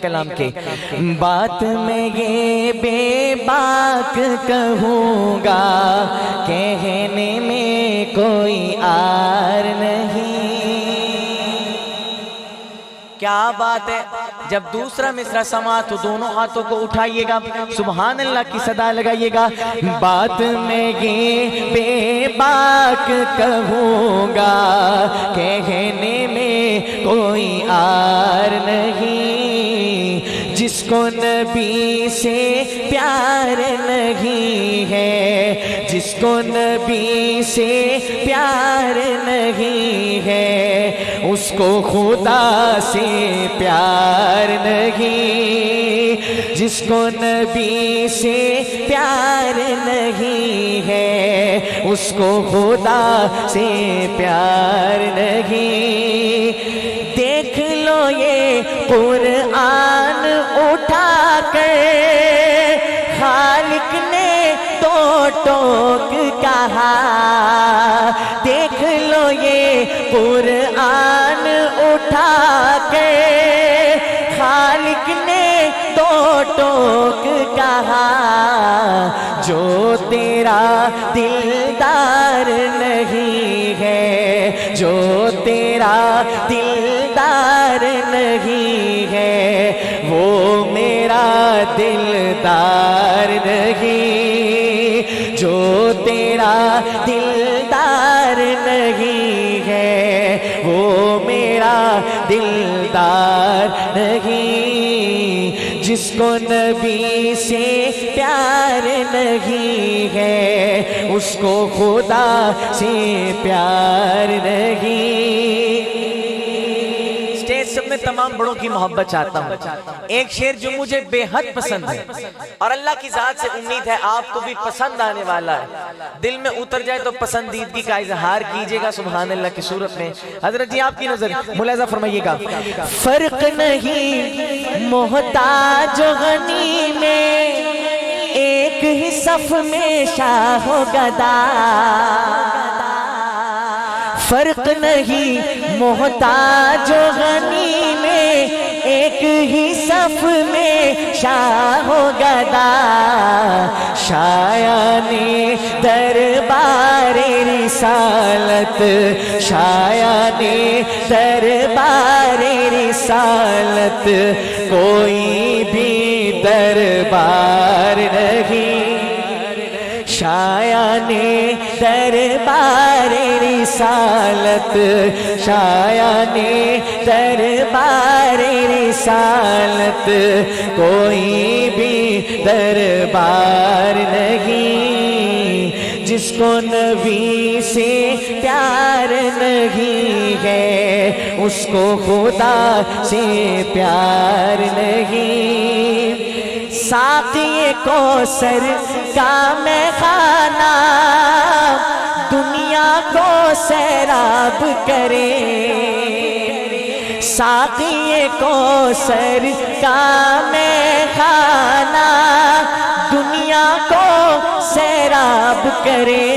کلام کے بات میں یہ بے باک کہوں گا، کہنے میں کوئی عار نہیں۔ کیا بات ہے، جب دوسرا مصرع سما تو دونوں ہاتھوں کو اٹھائیے گا، سبحان اللہ کی صدا لگائیے گا۔ بات میں یہ بے باک کہوں گا، کہنے میں کوئی عار نہیں۔ جس کو نبی سے پیار نہیں ہے، جس کو نبی سے پیار نہیں ہے، اس کو خدا سے پیار نہیں۔ جس کو نبی سے پیار نہیں ہے، اس کو خدا سے پیار نہیں۔ دیکھ لو یہ قرآن اٹھا کر، خالق نے دو ٹوک کہا۔ دیکھ لو یہ قرآن اٹھا کے، خالق نے دو ٹوک کہا۔ جو تیرا دلدار نہیں ہے، جو تیرا دلدار نہیں ہے، وہ میرا دلدار نہیں۔ جو تیرا دلدار نہیں ہے، وہ میرا دلدار نہیں۔ جس کو نبی سے پیار نہیں ہے، اس کو خدا سے پیار نہیں۔ اسٹیج سب میں تمام بڑوں کی محبت چاہتا ہوں۔ ایک شعر جو مجھے بے حد پسند ہے اور اللہ کی ذات سے امید ہے آپ کو بھی پسند آنے والا ہے، دل میں اتر جائے تو پسندیدگی کا اظہار کیجئے گا سبحان اللہ کی صورت میں۔ حضرت جی آپ کی نظر ملاحظہ فرمائیے گا۔ فرق نہیں محتاج و غنی میں، ایک ہی صف میں شاہ و گدا۔ فرق نہیں محتاج و غنی میں، ایک ہی صف میں شاہ و گدا۔ شایان دربار رسالت، شایان دربار رسالت، کوئی بھی دربار نہیں۔ شایان دربار رسالت، شایان دربار رسالت، کوئی بھی دربار نہیں۔ جس کو نبی سے پیار نہیں ہے، اس کو خدا سے پیار نہیں۔ ساقی کوثر کا میخانہ دنیا کو سیراب کرے، ساقی کوثر کا میخانہ دنیا کو سیراب کرے۔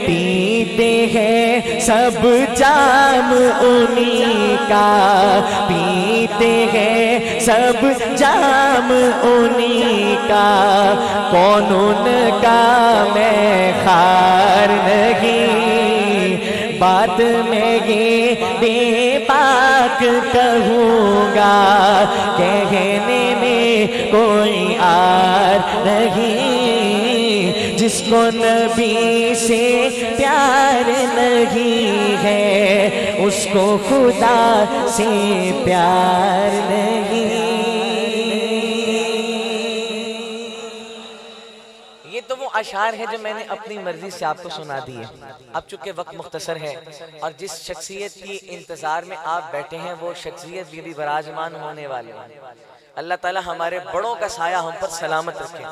پیتے ہیں سب جام انہی کا، پیتے ہیں سب جام انہی کا، کون ان کا میں خار نہیں۔ بات میں یہ بے باک کہوں گا، کہنے میں کوئی عار نہیں۔ جس کو نبی سے پیار نہیں ہے، اس کو خدا سے پیار نہیں۔ یہ تو وہ اشعار ہے جو میں نے اپنی مرضی سے آپ کو سنا دیے۔ اب چونکہ وقت مختصر ہے اور جس شخصیت کی انتظار میں آپ بیٹھے ہیں وہ شخصیت بھی براجمان ہونے والی ہے۔ اللہ تعالی ہمارے بڑوں کا سایہ ہم پر سلامت رکھے۔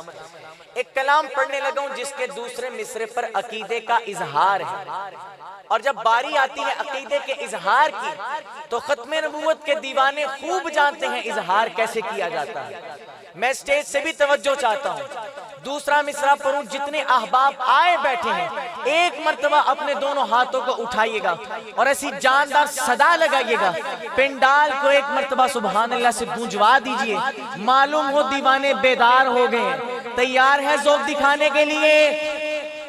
ایک کلام پڑھنے لگا ہوں جس کے دوسرے مصرے پر عقیدے کا اظہار ہے، اور جب باری آتی ہے عقیدے کے اظہار کی تو ختم نبوت کے دیوانے خوب جانتے ہیں اظہار کیسے کیا جاتا ہے۔ میں اسٹیج سے بھی توجہ چاہتا ہوں، دوسرا مصرع پڑھوں، جتنے احباب آئے بیٹھے ہیں ایک مرتبہ اپنے دونوں ہاتھوں کو اٹھائیے گا اور ایسی جاندار صدا لگائیے گا، پنڈال کو ایک مرتبہ سبحان اللہ سے گونجوا دیجئے، معلوم ہو دیوانے بیدار ہو گئے ہیں، تیار ہے ذوق دکھانے کے لیے؟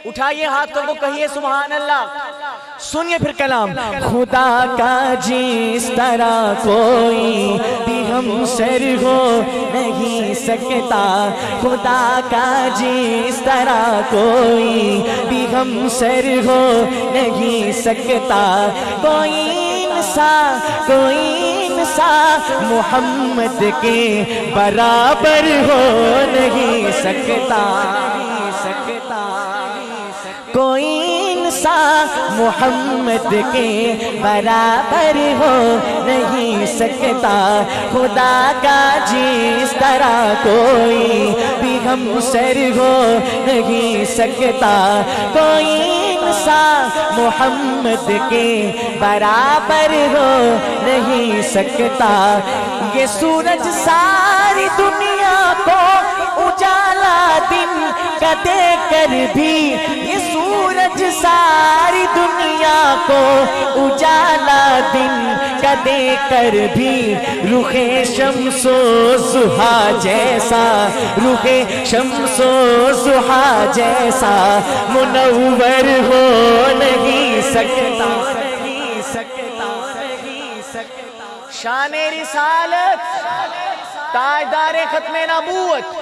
اٹھائیے ہاتھوں کو، کہیے سبحان اللہ۔ سنیے پھر کلام۔ خدا کا جس طرح کوئی بھی ہم سر ہو نہیں سکتا، خدا کا جس طرح کوئی بھی ہم سر ہو نہیں سکتا، کوئی انسان محمد کے برابر ہو نہیں سکتا، کوئی انسان محمد کے برابر ہو نہیں سکتا، خدا کا جس طرح کوئی بھی ہم سر ہو نہیں سکتا، کوئی انسان محمد کے برابر ہو نہیں سکتا۔ یہ سورج ساری دنیا کو اجالا دن کا دے کر بھی، یہ سورج ساری دنیا کو اجالا دن کا دے کر بھی، رخ شمس و ضحیٰ جیسا، رخ شمس و ضحیٰ جیسا منور ہو نہیں سکتا۔ شان رسالت، تاجدار ختم نبوت،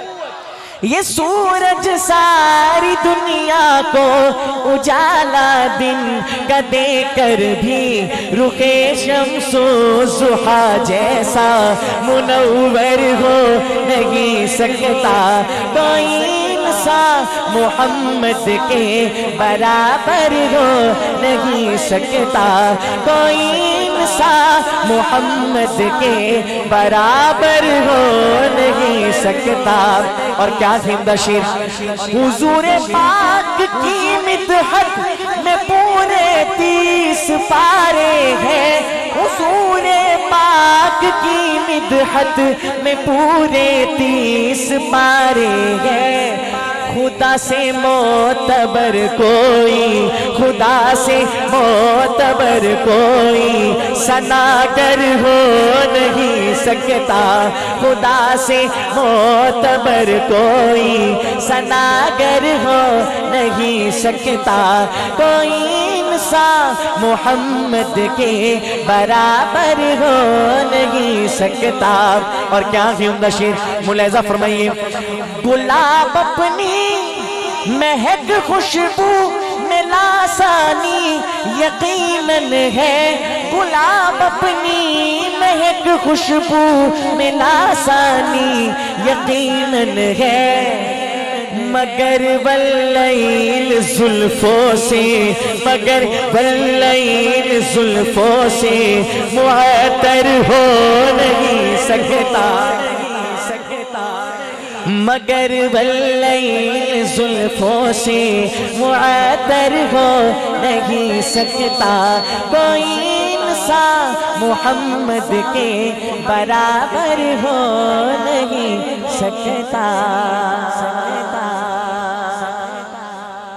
یہ سورج ساری دنیا کو اجالا دن کا دے کر بھی، رخ شمس و ضحیٰ جیسا منور ہو نہیں سکتا، کوئی انسان محمد کے برابر ہو نہیں سکتا، کوئی انسان محمد کے برابر ہو نہیں سکتا۔ اور کیا زندہ شیر، حضور پاک کی مدحت میں پورے 30 پارے ہیں، حضور پاک کی مدحت میں پورے 30 پارے ہیں، خدا سے معتبر کوئی، خدا سے معتبر کوئی ثناگر ہو نہیں سکتا، خدا سے معتبر کوئی ثناگر ہو نہیں سکتا، کوئی انسان محمد کے برابر ہو نہیں سکتا۔ اور کیا زندہ شیر، ملاحظہ فرمائیے، گلاب اپنی مہک خوشبو میں لاسانی یقیناً ہے، گلاب اپنی مہک خوشبو میں لاسانی یقیناً ہے، مگر واللیل زلفوں سے، مگر واللیل زلفوں سے معطر ہو نہیں سکتا، مگر واللیل زلفوں سے معطر ہو نہیں سکتا، کوئی انسان محمد کے برابر ہو نہیں سکتا۔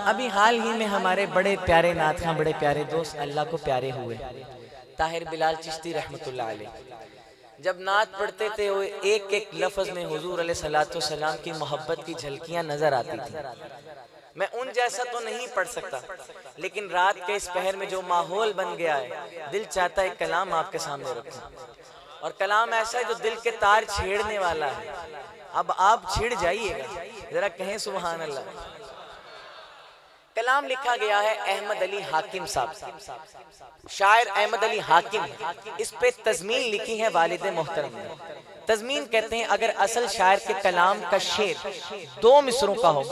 ابھی حال ہی میں ہمارے بڑے پیارے نعت خواں، بڑے پیارے دوست اللہ کو پیارے ہوئے، طاہر بلال چشتی رحمت اللہ علیہ، جب نعت پڑھتے تھے وہ ایک ایک لفظ میں حضور علیہ السلام کی محبت کی جھلکیاں نظر آتی تھی۔ میں ان جیسا تو نہیں پڑھ سکتا، لیکن رات کے اس پہر میں جو ماحول بن گیا ہے، دل چاہتا ہے کلام آپ کے سامنے رکھوں، اور کلام ایسا ہے جو دل کے تار چھیڑنے والا ہے۔ اب آپ چھڑ جائیے گا، ذرا کہیں سبحان اللہ۔ کلام لکھا گیا ہے احمد علی حاکم صاحب، شاعر احمد علی حاکم، اس پہ تضمین لکھی ہے والد محترم نے۔ تضمین کہتے ہیں اگر اصل شاعر کے کلام کا شعر 2 مصروں کا ہو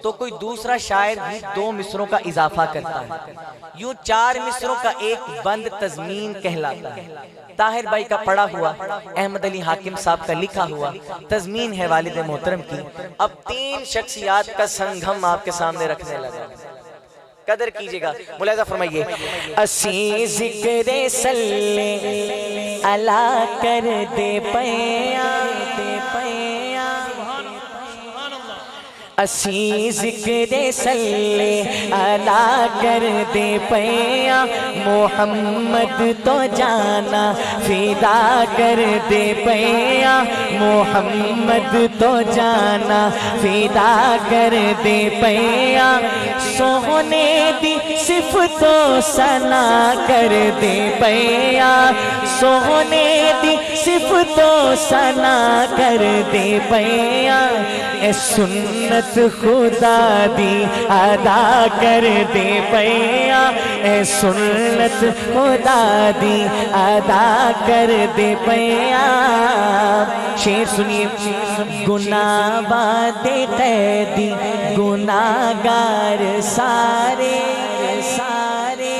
تو کوئی دوسرا شاعر بھی 2 مصروں کا اضافہ کرتا ہے، یوں 4 مصروں کا ایک بند تضمین کہلاتا ہے۔ طاہر بھائی کا پڑھا ہوا، احمد علی حاکم صاحب کا لکھا ہوا تضمین ہے والد محترم کی۔ اب 3 شخصیات کا سنگم آپ کے سامنے رکھنے لگا، قدر کیجئے گا، ملاحظہ فرمائیے۔ اسی ذکر صلی علی کر دے پیا، اسی ذکر صلی علی کر دے پیا محمد تو جانا فدا کر دے پیا محمد تو جانا فدا کر دے پیا سونے دی صفت و ثنا کر دے پیا سونے دی صفت و ثنا کر دے پیا اے سنت خدا دی ادا کر دے پیا اے سنت خدا دی ادا کر دے پیا شعر سنیے گناہ وعدے قیدی گناہگار سارے سارے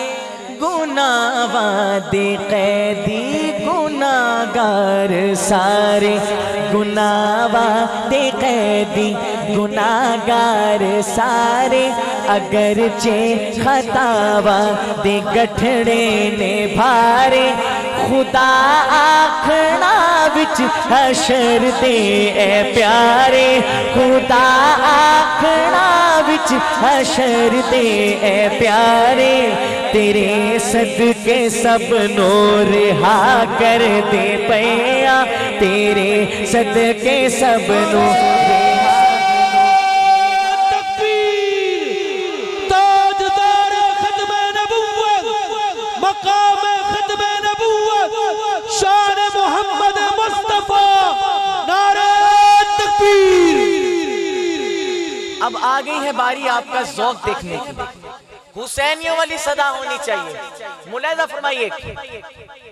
گناہ وعدے قیدی گناہگار سارے گناہ وعدے قیدی گناہگار سارے اگرچہ خطا وعدے گٹھڑے نے بھارے خدا آکھنا وچ حشر دے اے پیارے خدا آکھنا وچ حشر دے اے پیارے تیرے صدقے سب نور رہا کر دے پیا تیرے صدقے سب نور اب آ گئی ہے باری آپ کا ذوق دیکھنے کی حسینیوں والی صدا ہونی چاہیے ملاحظہ فرمائیے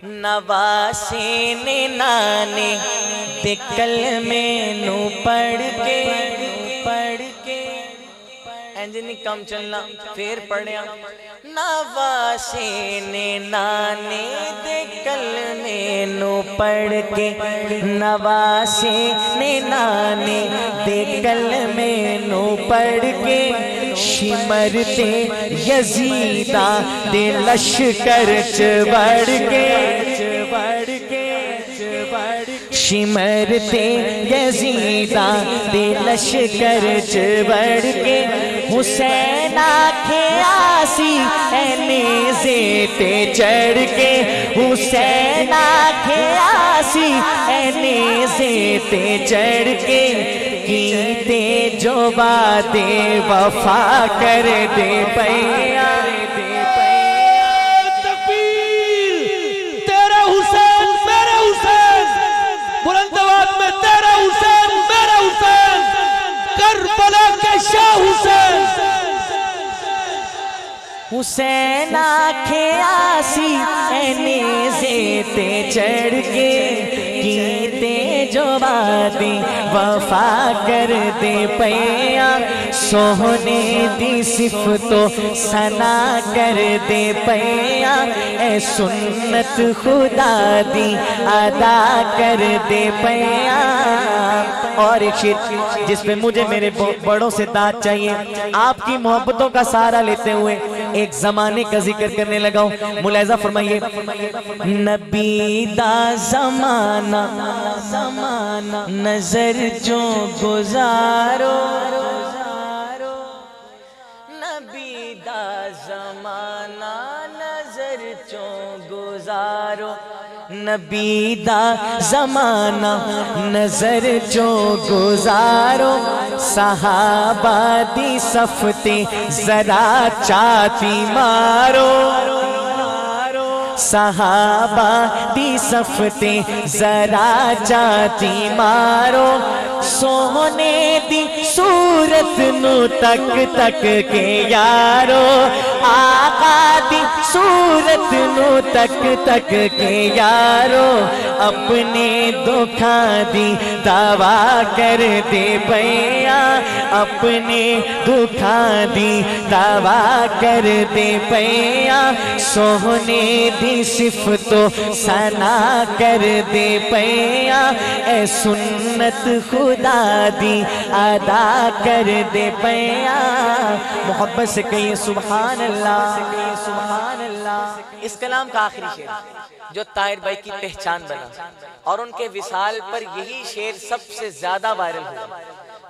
نواسے نے نانے دکل میں نو پڑھ کے انجنی کم چلنا پھر پڑھیا نواسے نے نانے دکل میں نو پڑھ کے نواسے نے نانے دکل میں نو پڑھ کے شمرتے یزیدہ دے لشکر چبڑ کے شمرتے یزیدہ دے لشکر چبڑ کے حسین آکھے آسی اے نیزے تے چڑھ کے حسین آکھے آسی اے نیزے تے چڑھ کے کیتے جو وعدے وفا کر دے پیا تکبیر تیرا حسین میرا حسین بلند آواز میں تیرا حسین میرا حسین کربلا کے شاہ حسین حسین آکھے آسی اے نیزے تے چڑھ کے کیتے جو وعدے وفا کر دے پیا سونے دی صفت و ثنا کر دے پیا اے سنت خدا دی ادا کر دے پیا اور ایک شعر جس پہ مجھے میرے بڑوں سے داد چاہیے آپ کی محبتوں کا سہارا لیتے ہوئے ایک زمانے کا ذکر کرنے لگا ہوں ملاحظہ فرمائیے نبی دا زمانہ نظر جو گزارو نبی دا زمانہ نظر جو گزارو نبی دا زمانہ نظر جو گزارو صحابہ دی صفتے ذرا چاتی مارو صحابہ دی صفتے ذرا چاتی مارو سونے دی صورت نو تک تک کے یارو آقا دی صورت نو تک تک کے یارو اپنے دکھاں دی دعویٰ کر دے پیا اپنے دکھاں دی دعویٰ کر دے پیا سونے دی صفت و ثنا کر دے پیا اے سنت خدا دی ادا کر دے پیا محبت سے کہیے سبحان اللہ سبحان اللہ اس کلام کا آخری شعر جو طاہر بھائی کی پہچان بنا اور ان کے وصال پر یہی شعر سب سے زیادہ وائرل ہوا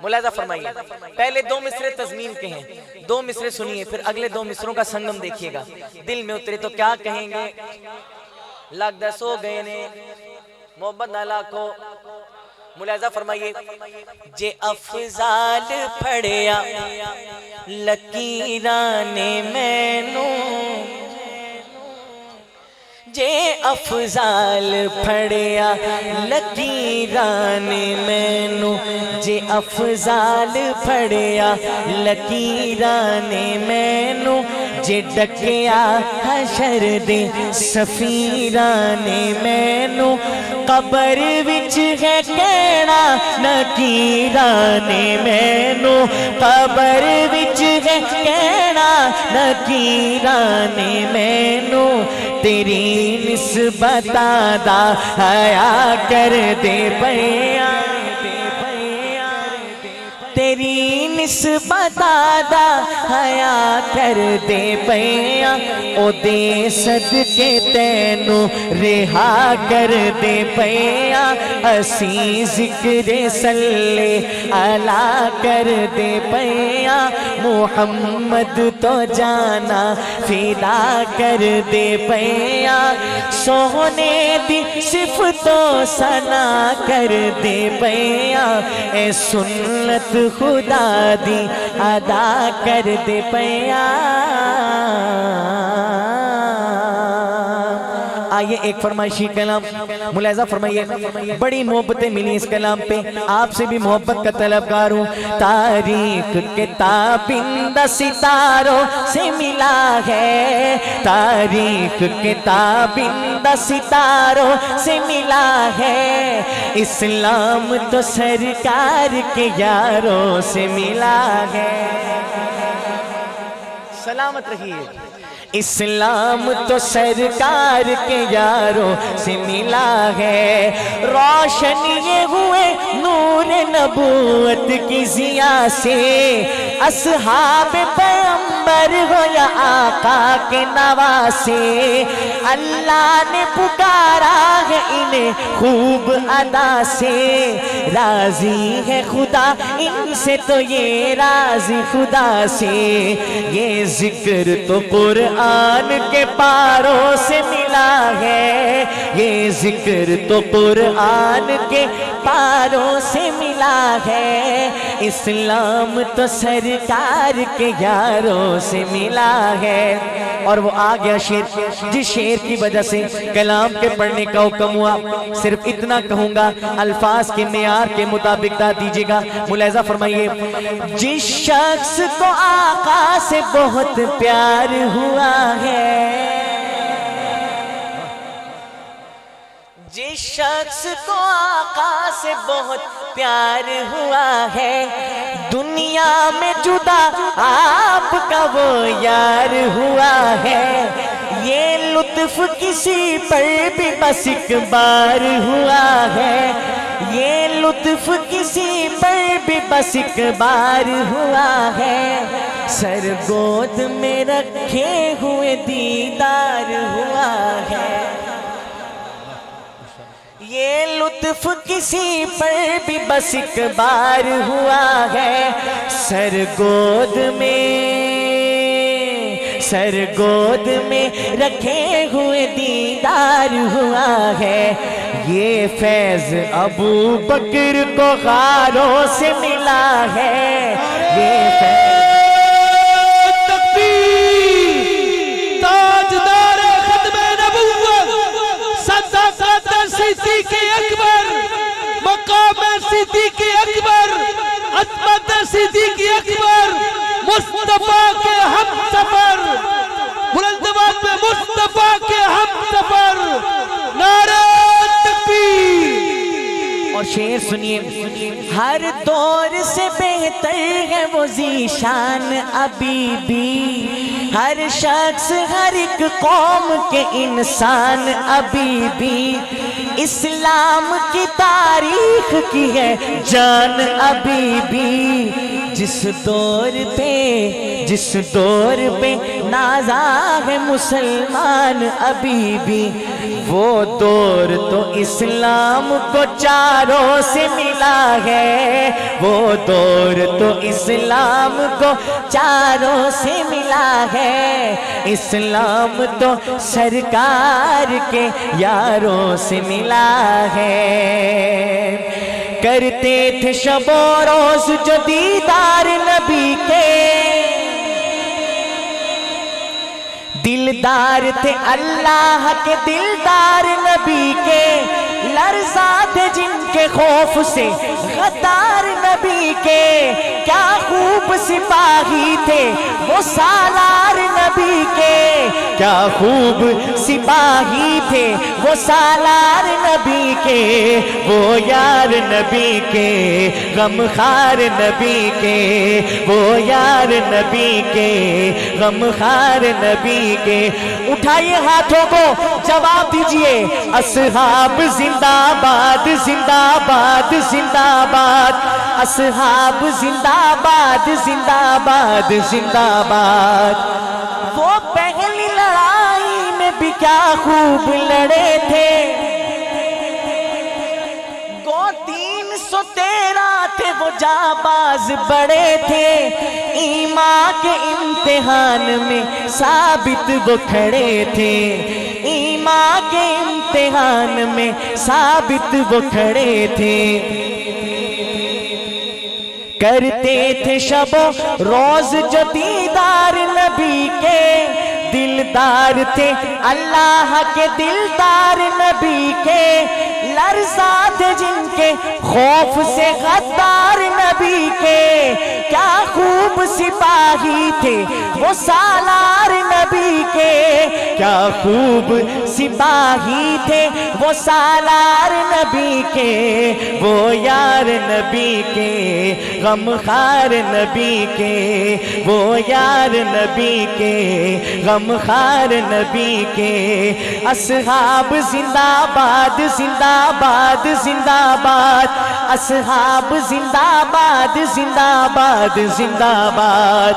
ملاحظہ فرمائیے، پہلے 2 مصرے تضمین کے ہیں، 2 مصرے سنیے، پھر اگلے 2 مصروں کا سنگم دیکھیے گا، دل میں اترے تو کیا کہیں گے؟ لاکھ دس ہو گئے نے محبت نہ لاکھو. ملاحظہ فرمائیے، جے افضال پھڑیا لکیرانے مینوں، جے افضال پھڑیا لکیرانے مینوں، جے افضال پھڑیا لکیرانے مینوں، جے ڈکیا حشر دے سفیرانے مینوں، قبر وچ ہے کیڑا نکیرانے مینوں، قبر وچ ہے کیڑا نکیرانے مینوں، تیری نسبت دا حیا کر دے پیاں، تیری نسبت دا حیا کر دے پیاں، او دے صدقے تینوں رہا کر دے پیاں، اسی ذکر صلی علیہ کر دے پیاں، محمد تو جانا فدا کر دے پیاں، سونے دی صفتوں ثنا کر دے پیاں، اے سنت خدا دی ادا کر دے پیاں. آئیے ایک فرمائشی کلام ملاحظہ فرمائیے، بڑی محبتیں ملی اس کلام پہ، آپ سے بھی محبت کا طلبگار ہوں. تاریخ کے تابندہ ستاروں سے ملا ہے، تاریخ کے تابندہ ستاروں سے ملا ہے، اسلام تو سرکار کے یاروں سے ملا ہے. سلامت رہیے. اسلام تو سرکار کے یاروں سے ملا ہے، روشن یہ ہوئے نور نبوت کی ضیاء سے، اصحاب پیغمبر ہو یا آقا کے نواسے، اللہ نے پکارا ہے انہیں خوب ادا سے، راضی ہے خدا ان سے تو یہ راضی خدا سے، یہ ذکر تو قرآن کے پاروں سے ملا ہے، یہ ذکر تو قرآن کے پاروں سے ملا ہے، اسلام تو سرکار کے یاروں سے ملا ہے. اور وہ آ گیا شعر، جس شعر کی وجہ سے کلام کے پڑھنے کا حکم ہوا. صرف اتنا کہوں گا، الفاظ کے معیار کے مطابق دا دیجیے گا. ملاحظہ فرمائیے، جس شخص کو آقا سے بہت پیار ہوا ہے، جس شخص کو آقا سے بہت پیار ہوا ہے، دنیا میں جدا آپ کا وہ یار ہوا ہے، یہ لطف کسی پر بھی بس ایک بار ہوا ہے، یہ لطف کسی پر بھی بس ایک بار ہوا ہے، سر گود میں رکھے ہوئے دیدار ہوا ہے، یہ لطف کسی پر بھی بس ایک بار ہوا ہے، سر گود میں رکھے ہوئے دیدار ہوا ہے، یہ فیض ابو بکر کو غاروں سے ملا ہے، یہ فیض صدیق اکبر، مقام صدیق اکبر، عظمت صدیق اکبر، مصطفیٰ کے ہم سفر، بلند آواز میں مصطفیٰ کے ہم سفر، نعرہ تکبیر. اور شعر سنیے، ہر دور سے بہتر ہے وہ ذیشان ابھی بھی، ہر شخص ہر ایک قوم کے انسان ابھی بھی، اسلام کی تاریخ کی ہے جان ابھی بھی، جس دور پہ نازا ہے مسلمان ابھی بھی، وہ دور تو اسلام کو چاروں سے ملا ہے، وہ دور تو اسلام کو چاروں سے ملا ہے، اسلام تو سرکار کے یاروں سے ملا ہے۔ کرتے تھے شب و روز جو دیدار نبی کے، دلدار تھے اللہ کے دلدار نبی کے، لرزا تھے جن کے خوف سے غدار نبی کے، کیا خوب سپاہی تھے وہ سالار نبی کے، کیا خوب سپاہی تھے وہ سالار نبی کے، وہ یار نبی کے غمخوار نبی کے، وہ یار نبی کے غمخوار نبی کے۔ اٹھائیے ہاتھوں کو جواب دیجئے، اصحاب زندہ باد زندہ باد زندہ باد، اصحاب زندہ باد زندہ باد زندہ باد۔ وہ پہلی لڑائی میں بھی کیا خوب لڑے تھے، گو 313 تھے وہ جانباز بڑے تھے، ایمان کے امتحان میں ثابت وہ کھڑے تھے، ایمان کے امتحان میں ثابت وہ کھڑے تھے۔ کرتے تھے شب و روز جو دیدار نبی کے، دلدار تھے اللہ کے دلدار نبی کے، لرزا تھے جن کے خوف سے غدار نبی کے، کیا خوب سپاہی تھے وہ سالار نبی کے، کیا خوب سپاہی تھے وہ سالار نبی کے، وہ یار نبی کے غمخوار نبی کے، وہ یار نبی کے غمخوار نبی کے۔ اصحاب زندہ باد زندہ باد زندہ باد، اصحاب زندہ باد زندہ باد زندہ باد۔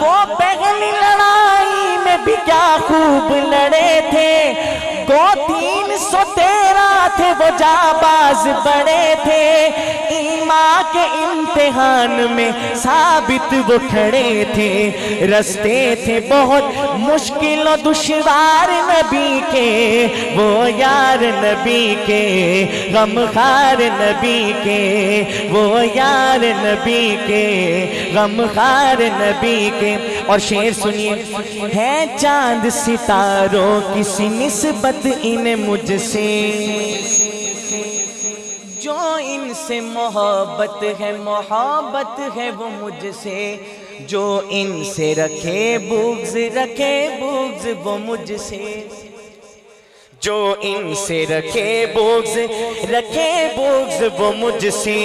وہ پہلی لڑائی میں بھی کیا خوب لڑے تھے، گو 313 تھے وہ جانباز بڑے تھے، ایمان کے امتحان میں ثابت وہ کھڑے تھے، رستے تھے بہت مشکل و دشوار نبی کے، وہ یار نبی کے غمخوار نبی کے، وہ یار نبی کے غمخوار نبی کے۔ اور شعر سنیے، ہے چاند ستاروں کسی نسبت انہیں مجھ سے، جو ان سے محبت ہے وہ مجھ سے، جو ان سے رکھے بغض وہ مجھ سے، جو ان سے رکھے بغض وہ مجھ سے۔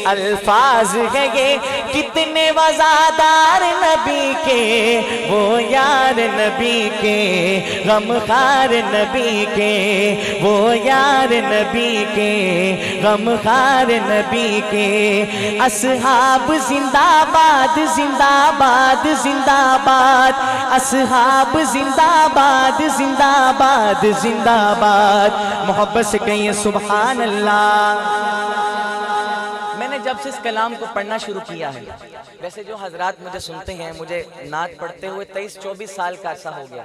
الفاظ ہے یہ کتنے وزادار نبی کے، وہ یار نبی کے غمخوار نبی کے، وہ یار نبی کے غمخوار نبی کے۔ اصحاب زندہ باد زندہ باد زندہ باد، اصحاب زندہ باد زندہ باد زندہ باد۔ محبت سے کہیے سبحان اللہ۔ میں نے جب سے اس کلام کو پڑھنا شروع کیا ہے، ویسے جو حضرات مجھے سنتے ہیں، مجھے نعت پڑھتے ہوئے 23-24 سال کا عرصہ ہو گیا،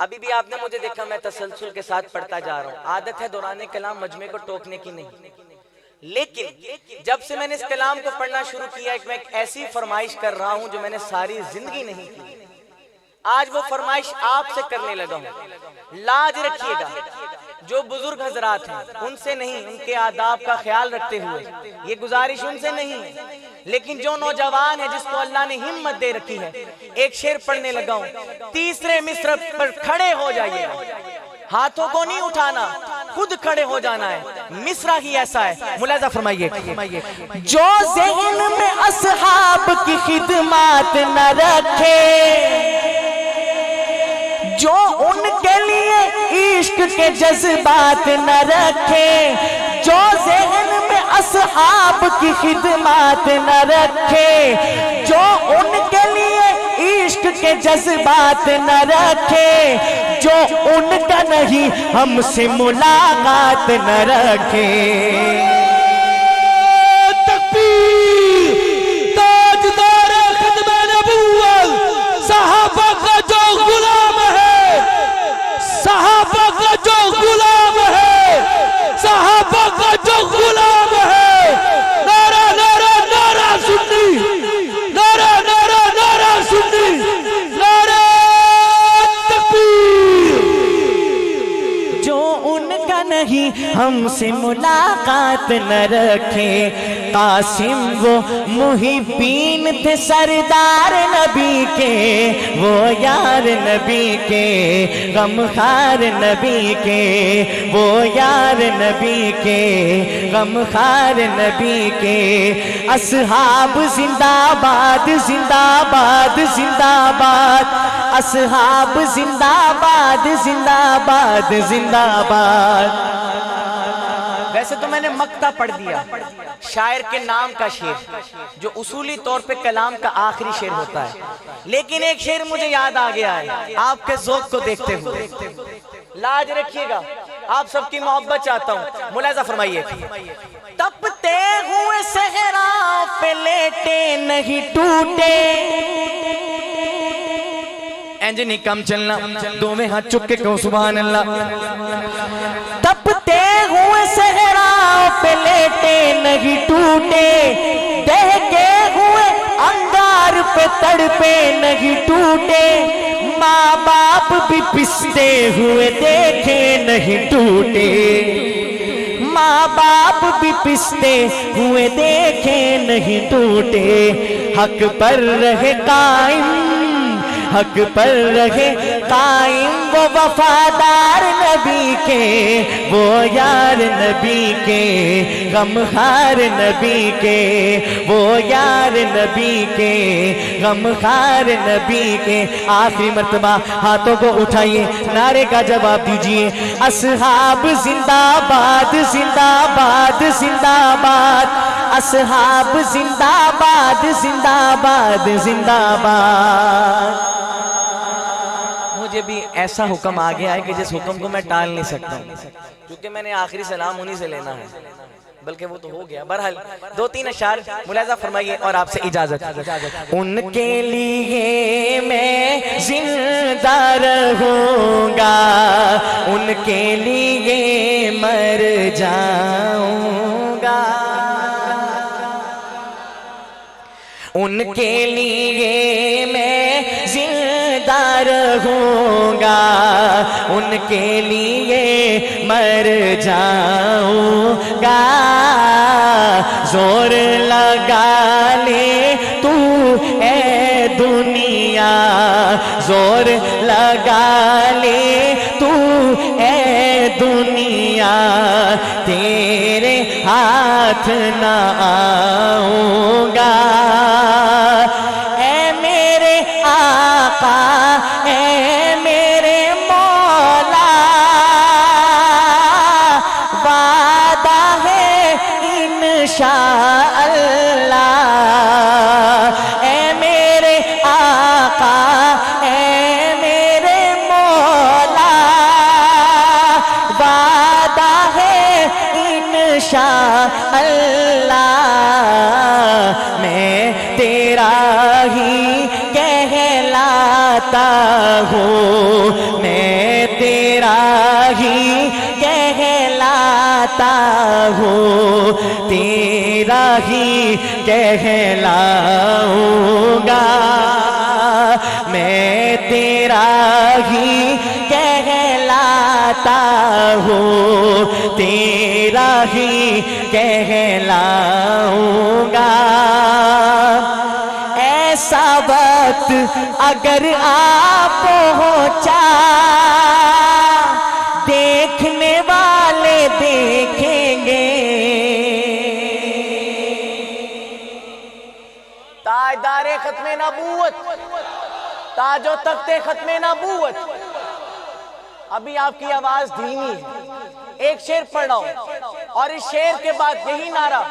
ابھی بھی آپ نے مجھے دیکھا میں تسلسل کے ساتھ پڑھتا جا رہا ہوں۔ عادت ہے دوران کلام مجمع کو ٹوکنے کی نہیں، لیکن جب سے میں نے اس کلام کو پڑھنا شروع کیا، میں ایک ایسی فرمائش کر رہا ہوں جو میں نے ساری زندگی نہیں کی، آج وہ فرمائش آپ سے کرنے لگا ہوں۔ لاج رکھیے گا، جو بزرگ حضرات ہیں ان سے نہیں، ان کے آداب کا خیال رکھتے ہوئے یہ گزارش ان سے نہیں ہے، لیکن جو نوجوان ہے جس کو اللہ نے ہمت دے رکھی ہے، ایک شعر پڑھنے لگا ہوں، تیسرے مصرع پر کھڑے ہو جائیے گا، ہاتھوں کو نہیں اٹھانا، خود کھڑے ہو جانا ہے، مصرع ہی ایسا ہے۔ ملاحظہ فرمائیے، جو ذہن میں اصحاب کی خدمات نہ رکھے، جو ان کے لیے عشق کے جذبات نہ رکھے، جو ذہن میں اصحاب کی خدمات نہ رکھے، جو ان کے لیے عشق کے جذبات نہ رکھے، جو ان کا نہیں ہم سے ملاقات نہ رکھے۔ تکبیر یاد نہ رکھے قاسم وہ محبین تھے سردار نبی کے، وہ یار نبی کے غمخوار نبی کے، وہ یار نبی کے غمخوار نبی کے۔ اصحاب زندہ باد زندہ باد زندہ باد، اصحاب زندہ باد زندہ باد زندہ باد۔ ویسے تو میں نے مقطع پڑھ دیا شاعر کے نام کا شعر جو اصولی طور پہ کلام کا آخری شعر ہوتا ہے، لیکن ایک شعر مجھے یاد آ گیا ہے آپ کے ذوق کو دیکھتے ہوئے، لاج رکھیے گا، آپ سب کی محبت چاہتا ہوں، ملاحظہ فرمائیے۔ تپتے ہوئے صحرا پہ لیٹے نہیں ٹوٹے، انجنی کم چلنا، دو میں ہاتھ چک کے کہو سبحان اللہ۔ تپتے ہوئے صحرا پہ لیٹے نہیں ٹوٹے، دہکے ہوئے انگار پہ تڑپے نہیں ٹوٹے، ماں باپ بھی پستے ہوئے دیکھے نہیں ٹوٹے، ماں باپ بھی پستے ہوئے دیکھے نہیں ٹوٹے، حق پر رہے قائم، حق پر رہے قائم وہ وفادار نبی کے، وہ یار نبی کے غمخوار نبی کے، وہ یار نبی کے غمخوار نبی کے۔ آخری مرتبہ ہاتھوں کو اٹھائیے، نعرے کا جواب دیجئے، اصحاب زندہ باد زندہ باد زندہ باد، اصحاب زندہ باد زندہ باد زندہ باد۔ مجھے بھی ایسا حکم آ گیا ہے کہ جس حکم کو میں ٹال نہیں سکتا ہوں، کیونکہ میں نے آخری سلام انہی سے لینا ہے، بلکہ وہ تو ہو گیا۔ بہرحال دو تین اشعار ملاحظہ فرمائیے اور آپ سے اجازت۔ ان کے لیے میں زندہ رہوں گا، ان کے لیے مر جاؤں گا، ان کے لیے میں زندہ رہوں گا، ان کے لیے مر جاؤں گا، زور لگا لے تو اے دنیا، زور لگا لے تو اے دنیا، تیرے ہاتھ نہ آؤں گا، اے میرے آقا اے میرے مولا، وعدہ ہے انشاءاللہ، اے میرے آقا اے میرے مولا، وعدہ ہے انشاءاللہ، میں تیرا ہی کہلاتا ہوں، میں تیرا ہی کہلاتا ہوں، تیرا ہی کہلاؤں گا، میں تیرا ہی کہلاتا ہوں، تیرا ہی کہلاؤں گا۔ ایسا وقت اگر آ پہنچا، دیکھنے والے دیکھیں گے، تاجدار ختم نبوت، تاج و تخت ختم نبوت۔ ابھی آپ کی آواز دھیمی ہے، ایک شعر پڑھ رہا ہوں اور اس شعر کے بعد یہی نعرہ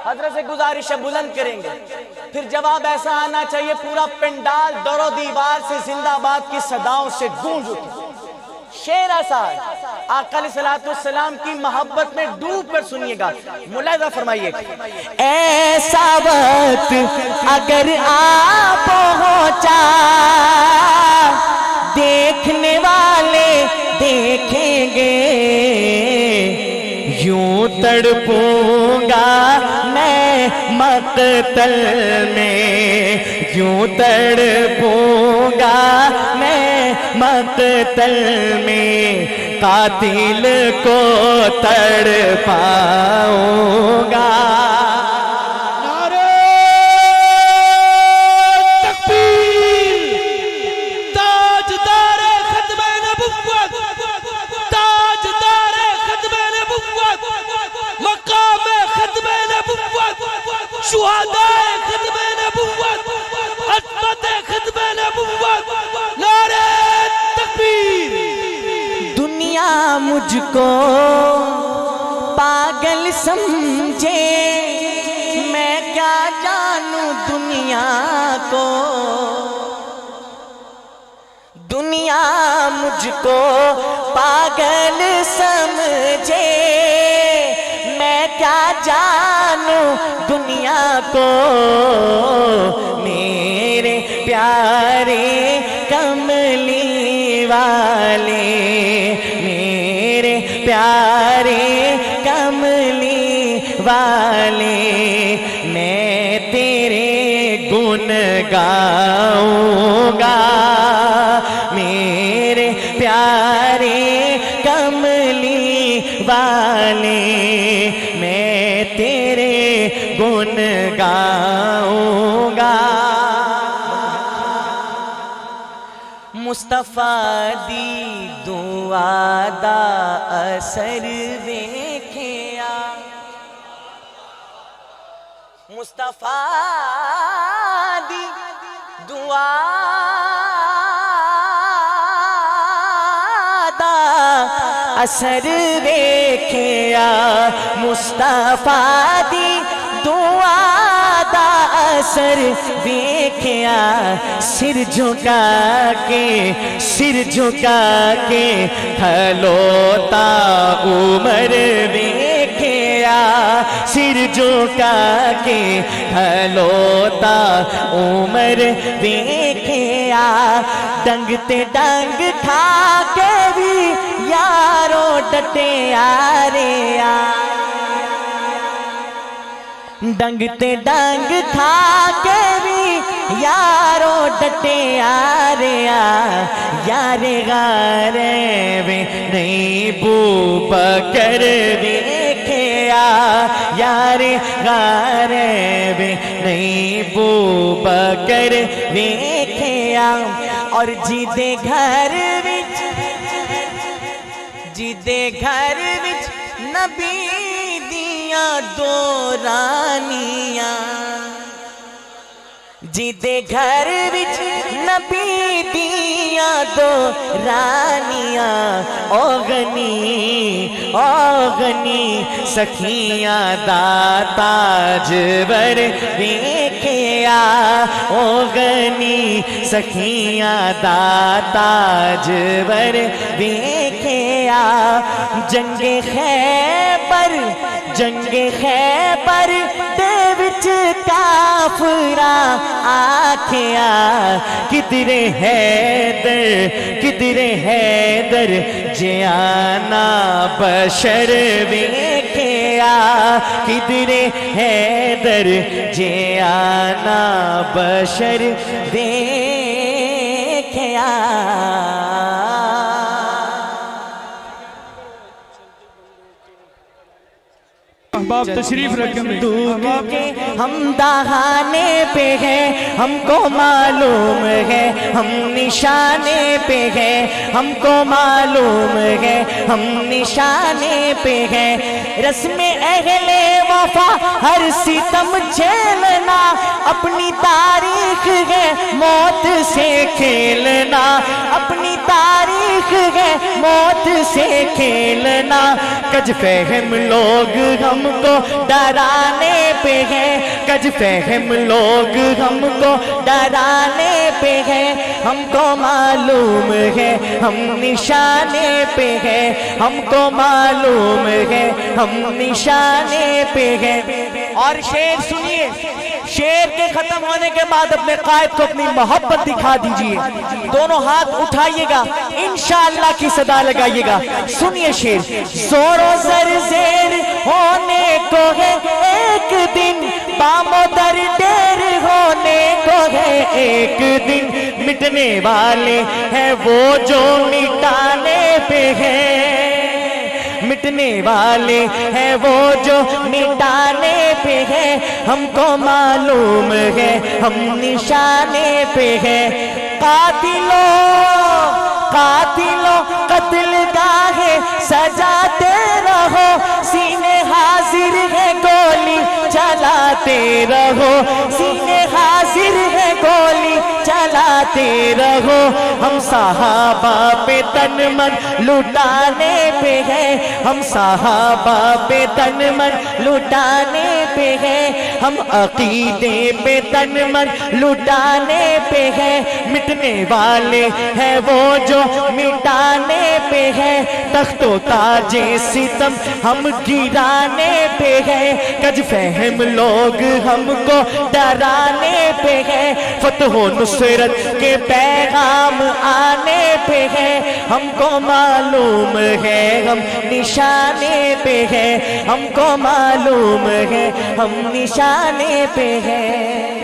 حضرت سے گزارش بلند کریں گے، پھر جواب ایسا آنا چاہیے پورا پنڈال در و دیوار سے زندہ باد کی صداؤں سے گونج اٹھے۔ شعر ایسا ہے، آقا علیہ السلام کی محبت میں ڈوب کر سنیے گا، ملاحظہ فرمائیے۔ ایسا وقت اگر آ پہنچا، دیکھنے والے دیکھیں گے، یوں تڑپوں گا میں مقتل میں، یوں تڑپوں گا میں مقتل میں قاتل کو تڑپاؤں گا نعرہ تکبیر تاجدار ختم نبوت تاجدار ختم نبوت مقام ختم نبوت شہداء ختم نبوت عظمت ختم نبوت نعرہ تکبیر دنیا مجھ کو پاگل سمجھے میں کیا جانوں دنیا کو دنیا مجھ کو پاگل سمجھے میں کیا جانوں دنیا کو میرے پیارے کملی والے میرے پیارے کملی والے میں تیرے گن گاؤں گا میرے پیارے کملی والے میں تیرے گن گاؤں گا مصطفیٰ دی دعا دا اثر ویکھیا مصطفیٰ دی دعا دا اثر ویکھیا مصطفیٰ دی دعا دا اثر ویکھیا سر جھکا کے کھلوتا عمر ویکھیا سر جھکا کے کھلوتا عمر ویکھیا ڈنگ تے ڈنگ کھا کے بھی یارو ڈٹے آرے ڈنگ تے ڈنگ کھا کے بھی یارو ڈٹے آرے یارے غارے وے نہیں بو بکر ویکھیا یارے غارے وے نہیں بو بکر ویکھیا اور جیدے گھر وچ نبی دیاں دو رانیاں جیدے گھر وچ نبی دیاں دو رانیاں او غنی سکھیاں دا تاجور ویکھیا او غنی سکھیاں دا تاجور ویکھیا جنگ خیبر دے وچ کافراں آکھیا کدھر حیدر جیانا بشر ویکھیا کدھر حیدر جیانا بشر ویکھیا احباب تشریف رکھیں کہ ہم دہانے پہ ہیں ہم کو معلوم ہے ہم نشانے پہ ہیں ہم کو معلوم ہے ہم نشانے پہ ہیں رسم اہل وفا ہر ستم جھیلنا اپنی تاریخ ہے موت سے کھیلنا اپنی تاریخ ہے موت سے کھیلنا کج فہم لوگ ہم کو ڈرانے پہ ہیں کج فہم لوگ ہم کو ڈرانے پہ ہیں ہم کو معلوم ہے ہم نشانے پہ ہیں ہم کو معلوم ہے ہم نشانے پہ ہیں اور شعر سنیے شعر کے ختم ہونے کے بعد اپنے قائد کو اپنی محبت دکھا دیجئے دونوں ہاتھ اٹھائیے گا انشاءاللہ کی صدا لگائیے گا سنیے شعر زور و زر زیر ہونے کو ہے ایک دن بام و در دیر ہونے کو ہے ایک دن مٹنے والے ہیں وہ جو مٹانے پہ ہیں، مٹنے والے ہیں وہ جو مٹانے پہ ہیں، ہم کو معلوم ہے ہم نشانے پہ ہیں۔ قاتلوں قتل گاہیں سجاتے رہو، سینے حاضر ہے گولی چلاتے رہو، سینے حاضر ہے گولی چلاتے رہو۔ ہم صحابہ پہ تن من لٹانے پہ ہیں، ہم صحابہ پہ تن من لٹانے پہ ہیں، ہم عقیدے پہ تن من لٹانے پہ ہیں۔ مٹنے والے ہیں وہ جو مٹانے پہ ہیں، تخت و تاج ستم ہم گرانے پہ ہیں، کج فہم لوگ ہم کو ڈرانے پہ ہیں، فتح و نصرت کے پیغام آنے پہ ہیں، ہم کو معلوم ہے ہم نشانے پہ ہیں، ہم کو معلوم ہے ہم نشانے پہ ہیں۔